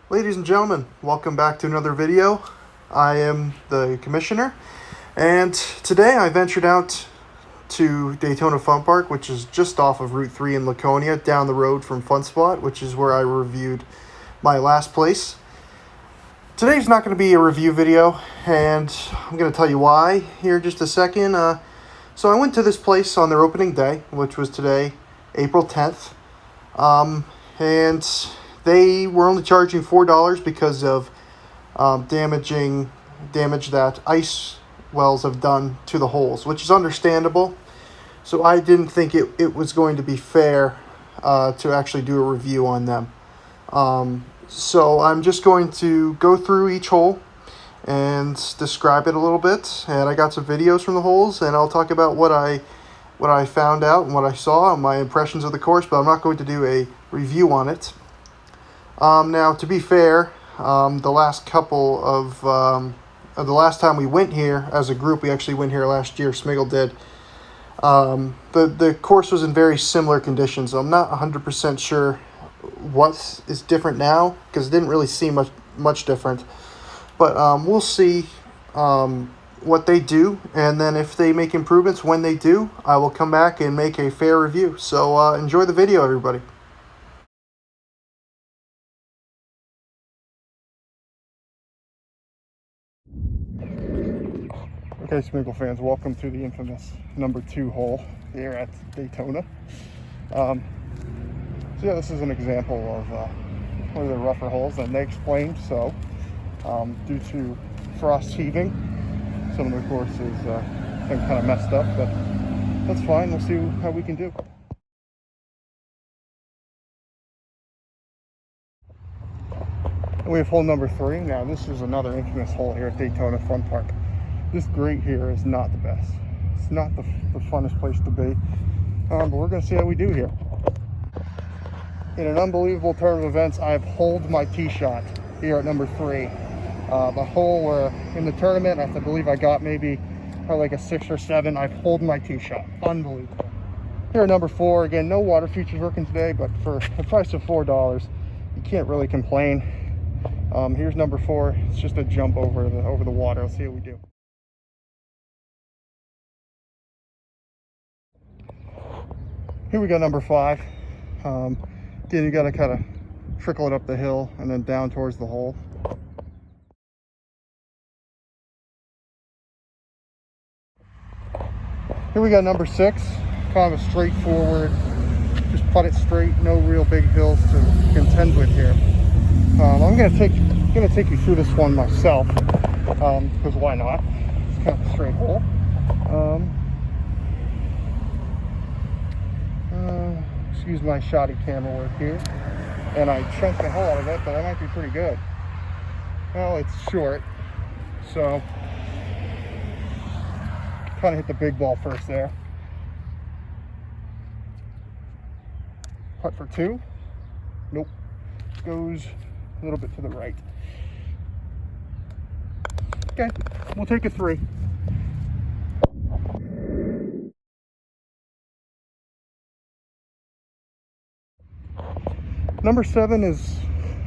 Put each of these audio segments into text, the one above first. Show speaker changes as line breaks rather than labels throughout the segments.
Ladies and gentlemen, welcome back to another video. I am the commissioner, and today I ventured out to Daytona Fun Park, which is just off of Route 3 in Laconia, down the road from Fun Spot, which is where I reviewed my last place. Today's not going to be a review video, and I'm going to tell you why here in just a second. So I went to this place on their opening day, which was today, April 10th, and they were only charging $4 because of damage that ice wells have done to the holes, which is understandable. So I didn't think it was going to be fair to actually do a review on them. So I'm just going to go through each hole and describe it a little bit. And I got some videos from the holes, and I'll talk about what I found out and what I saw and my impressions of the course, but I'm not going to do a review on it. Now, to be fair, the last time we went here as a group, we actually went here last year, Smiggle did, the course was in very similar conditions. So I'm not 100% sure what is different now, because it didn't really seem much different. But we'll see what they do, and then if they make improvements when they do, I will come back and make a fair review. So enjoy the video, everybody. Okay, Smiggle fans, welcome to the infamous number 2 hole here at Daytona. So yeah, this is an example of one of the rougher holes, and they explained so. Due to frost heaving, some of the course has been kind of messed up, but that's fine. We'll see how we can do. And we have hole number 3. Now, this is another infamous hole here at Daytona Fun Park. This grate here is not the best. It's not the funnest place to be, but we're going to see how we do here. In an unbelievable turn of events, I have holed my tee shot here at number 3. The hole where in the tournament, I believe I got maybe probably like a 6 or 7. I've holed my tee shot. Unbelievable. Here at number 4, again, no water features working today, but for the price of $4, you can't really complain. Here's number 4. It's just a jump over the water. Let's see what we do. Here we got number 5. Again, you got to kind of trickle it up the hill and then down towards the hole. Here we got number 6, kind of a straightforward, just putt it straight, no real big hills to contend with here. I'm gonna take you through this one myself, because why not? It's kind of a straight hole. Excuse my shoddy camera work here, and I chunked the hole out of it, but that might be pretty good. Well, it's short, so kind of hit the big ball first there. Putt for 2. Nope. Goes a little bit to the right. Okay, we'll take a 3. Number 7 is,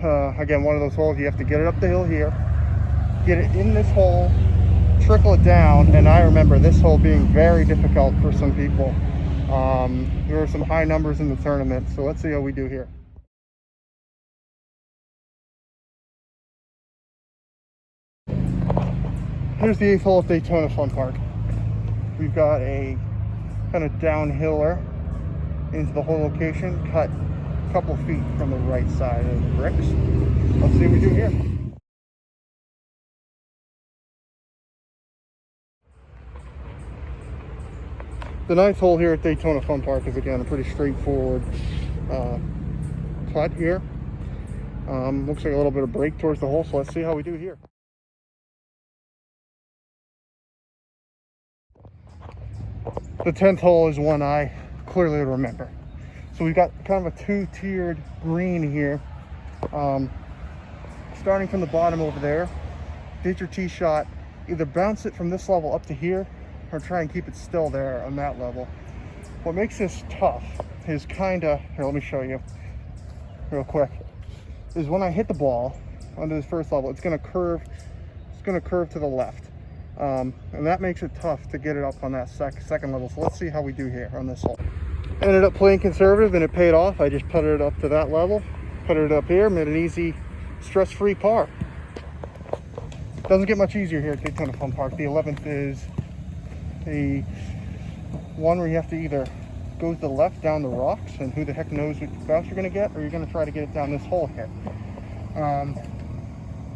again, one of those holes you have to get it up the hill here, get it in this hole, trickle it down, and I remember this hole being very difficult for some people. There were some high numbers in the tournament, so let's see how we do here. Here's the 8th hole at Daytona Fun Park. We've got a kind of downhiller into the hole location, cut a couple feet from the right side of the bricks. Let's see what we do here. The 9th hole here at Daytona Fun Park is, again, a pretty straightforward putt here. Looks like a little bit of break towards the hole, so let's see how we do here. The 10th hole is one I clearly remember. So we've got kind of a 2-tiered green here. Starting from the bottom over there, hit your tee shot, either bounce it from this level up to here, or try and keep it still there on that level. What makes this tough is kind of, here, let me show you real quick, is when I hit the ball, onto this first level, it's going to curve. It's going to curve to the left, and that makes it tough to get it up on that second level. So let's see how we do here on this hole. Ended up playing conservative, and it paid off. I just putted it up to that level, putted it up here, made an easy, stress-free par. Doesn't get much easier here at Daytona Fun Park. The 11th is the one where you have to either go to the left down the rocks, and who the heck knows which bounce you're going to get, or you're going to try to get it down this hole here.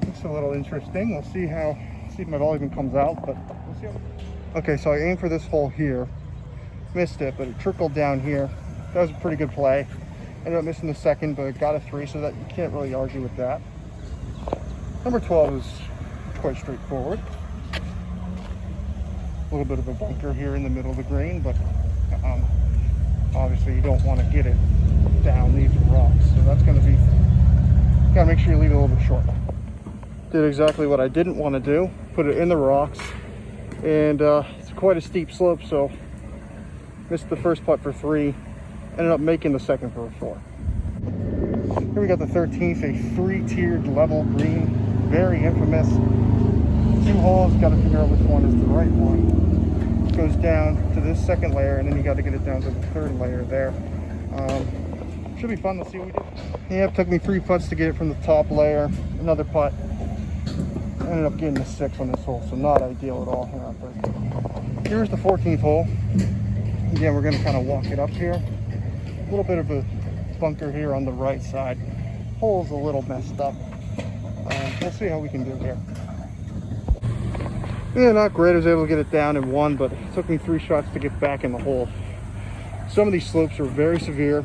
It's a little interesting. We'll see if my ball even comes out, but we'll see. Okay, so I aimed for this hole here, missed it, but it trickled down here. That was a pretty good play. Ended up missing the second, but got a 3, so that you can't really argue with that. Number 12 is quite straightforward. A little bit of a bunker here in the middle of the green, but obviously you don't want to get it down these rocks, so that's going to be, gotta make sure you leave it a little bit short. Did exactly what I didn't want to do, put it in the rocks, and it's quite a steep slope, so missed the first putt for 3, ended up making the second for a 4. Here we got the 13th, a 3-tiered level green, very infamous. 2 holes, got to figure out which one is the right one. It goes down to this second layer, and then you got to get it down to the third layer there. Should be fun. Let's see what we do. Yeah, it took me 3 putts to get it from the top layer. Another putt. Ended up getting the 6 on this hole, so not ideal at all here on Thursday. Here's the 14th hole. Again, we're going to kind of walk it up here. A little bit of a bunker here on the right side. Hole's a little messed up. We'll see how we can do here. Yeah, not great. I was able to get it down in 1, but it took me 3 shots to get back in the hole. Some of these slopes are very severe,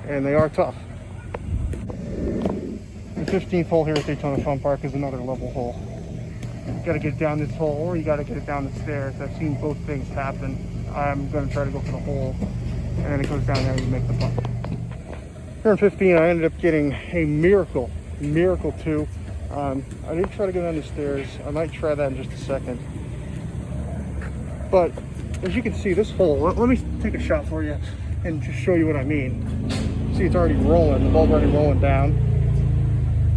and they are tough. The 15th hole here at Daytona Fun Park is another level hole. You got to get down this hole, or you got to get it down the stairs. I've seen both things happen. I'm going to try to go for the hole, and then it goes down there and you make the putt. Here in 15, I ended up getting a miracle 2. I did try to go down the stairs. I might try that in just a second. But as you can see, this hole, let me take a shot for you and just show you what I mean. See, it's already rolling. The ball's already rolling down.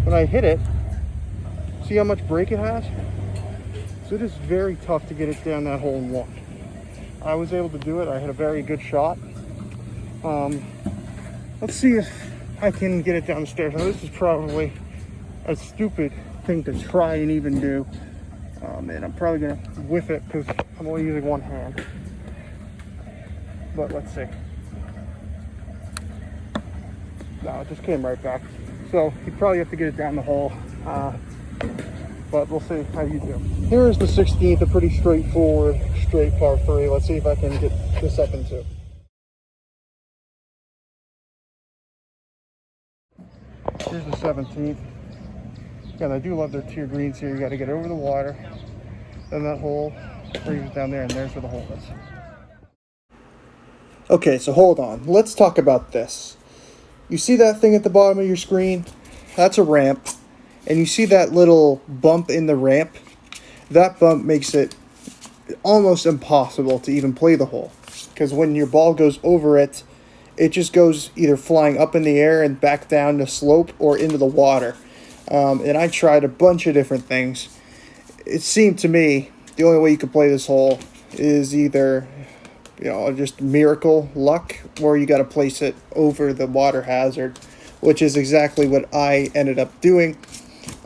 When I hit it, see how much break it has? So it is very tough to get it down that hole in 1. I was able to do it. I hit a very good shot. Let's see if I can get it down the stairs. Now, this is probably a stupid thing to try and even do. And I'm probably going to whiff it because I'm only using one hand. But let's see. No, it just came right back. So you probably have to get it down the hole. But we'll see how you do. Here is the 16th, a pretty straightforward, straight par 3. Let's see if I can get this up in 2. Here's the 17th. Again, I do love their tier greens here. You got to get over the water. Then that hole freezes down there, and there's where the hole is. Okay, so hold on. Let's talk about this. You see that thing at the bottom of your screen? That's a ramp. And you see that little bump in the ramp? That bump makes it almost impossible to even play the hole. Because when your ball goes over it, it just goes either flying up in the air and back down the slope or into the water. And I tried a bunch of different things. It seemed to me the only way you could play this hole is either, just miracle luck, or you got to place it over the water hazard, which is exactly what I ended up doing.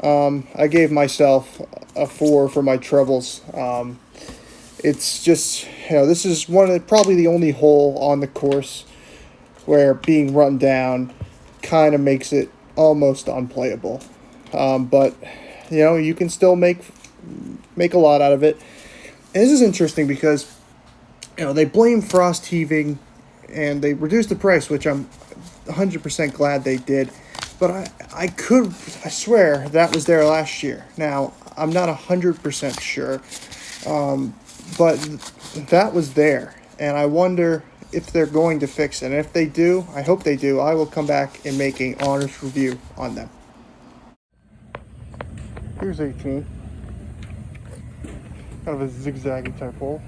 I gave myself a 4 for my troubles. It's just, this is probably the only hole on the course where being run down kind of makes it almost unplayable. But you can still make a lot out of it. And this is interesting because they blame frost heaving and they reduced the price, which I'm 100% glad they did. But I swear that was there last year. Now, I'm not 100% sure, but that was there. And I wonder if they're going to fix it. And if they do, I hope they do, I will come back and make an honest review on them. Here's 18. Kind of a zigzaggy type hole.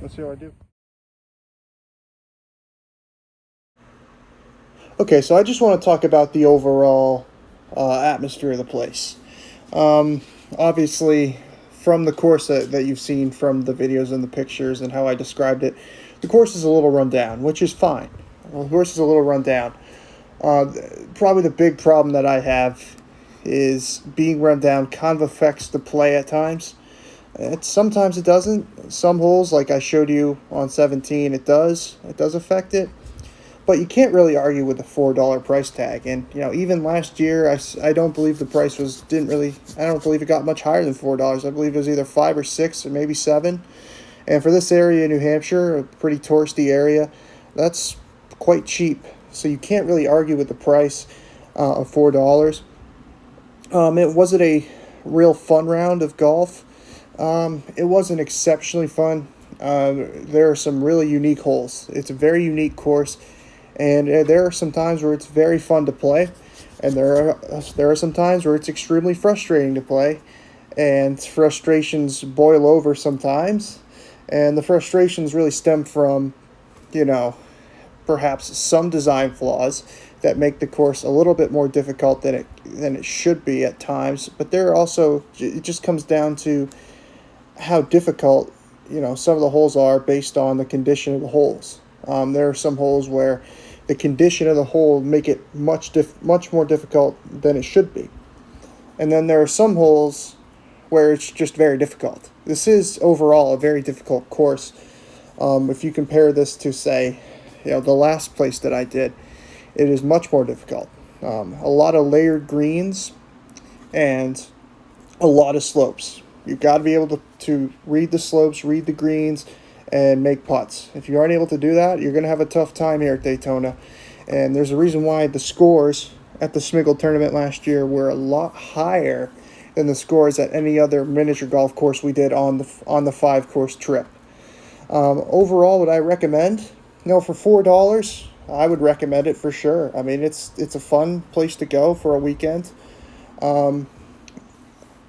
Let's see how I do. Okay, so I just want to talk about the overall atmosphere of the place. Obviously, from the course that you've seen from the videos and the pictures and how I described it, the course is a little run down, which is fine. The course is a little run down. Probably the big problem that I have is being run down kind of affects the play at times. Sometimes it doesn't. Some holes, like I showed you on 17, it does. It does affect it. But you can't really argue with the $4 price tag. And, even last year, I don't believe the price I don't believe it got much higher than $4. I believe it was either 5 or 6 or maybe 7. And for this area in New Hampshire, a pretty touristy area, that's quite cheap. So you can't really argue with the price of $4. Was it a real fun round of golf? It wasn't exceptionally fun. There are some really unique holes. It's a very unique course. And there are some times where it's very fun to play, and there are some times where it's extremely frustrating to play, and frustrations boil over sometimes, and the frustrations really stem from, perhaps some design flaws that make the course a little bit more difficult than it should be at times. But it just comes down to how difficult some of the holes are based on the condition of the holes. There are some holes where the condition of the hole make it much more difficult than it should be. And then there are some holes where it's just very difficult. This is overall a very difficult course. If you compare this to, say, the last place that I did, it is much more difficult. A lot of layered greens and a lot of slopes. You've got to be able to read the slopes, read the greens, and make putts. If you aren't able to do that, you're going to have a tough time here at Daytona. And there's a reason why the scores at the SMMGL tournament last year were a lot higher than the scores at any other miniature golf course we did on the 5-course trip. Overall, would I recommend? For $4, I would recommend it for sure. I mean, it's a fun place to go for a weekend. The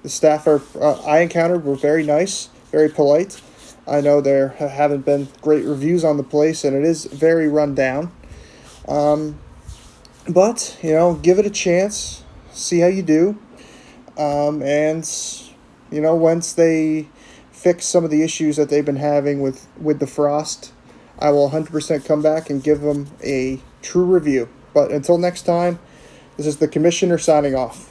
staff I encountered were very nice, very polite. I know there haven't been great reviews on the place, and it is very run down. But, give it a chance, see how you do. And, once they fix some of the issues that they've been having with the frost, I will 100% come back and give them a true review. But until next time, this is the Commissioner signing off.